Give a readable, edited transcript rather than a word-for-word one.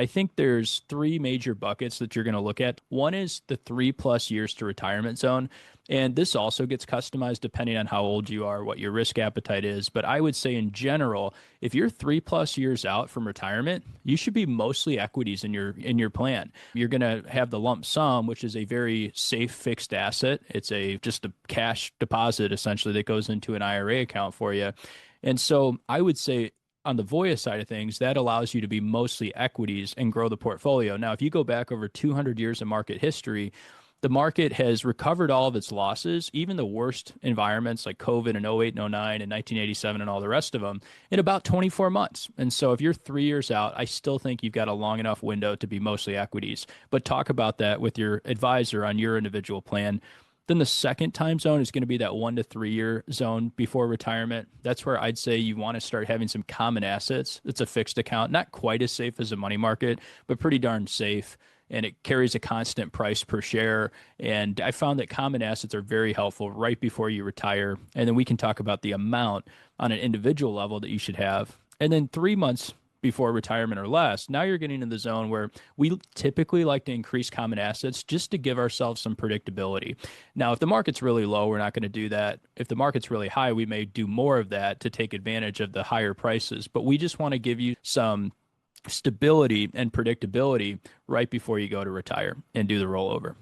I think there's three major buckets that you're going to look at. One is the 3+ years to retirement zone. And this also gets customized depending on how old you are, what your risk appetite is. But I would say in general, if you're 3+ years out from retirement, you should be mostly equities in your plan. You're going to have the lump sum, which is a very safe fixed asset. It's just a cash deposit essentially that goes into an IRA account for you. And so I would say on the Voya side of things, that allows you to be mostly equities and grow the portfolio. Now, if you go back over 200 years of market history, the market has recovered all of its losses, even the worst environments like COVID in 08 and 09 and 1987 and all the rest of them, in about 24 months. And so if you're 3 years out, I still think you've got a long enough window to be mostly equities. But talk about that with your advisor on your individual plan. Then the second time zone is going to be that 1 to 3 year zone before retirement. That's where I'd say you want to start having some common assets. It's a fixed account, not quite as safe as a money market, but pretty darn safe. And it carries a constant price per share. And I found that common assets are very helpful right before you retire. And then we can talk about the amount on an individual level that you should have. And then 3 months before retirement or less, now you're getting in the zone where we typically like to increase common assets just to give ourselves some predictability. Now, if the market's really low, we're not going to do that. If the market's really high, we may do more of that to take advantage of the higher prices. But we just want to give you some stability and predictability right before you go to retire and do the rollover.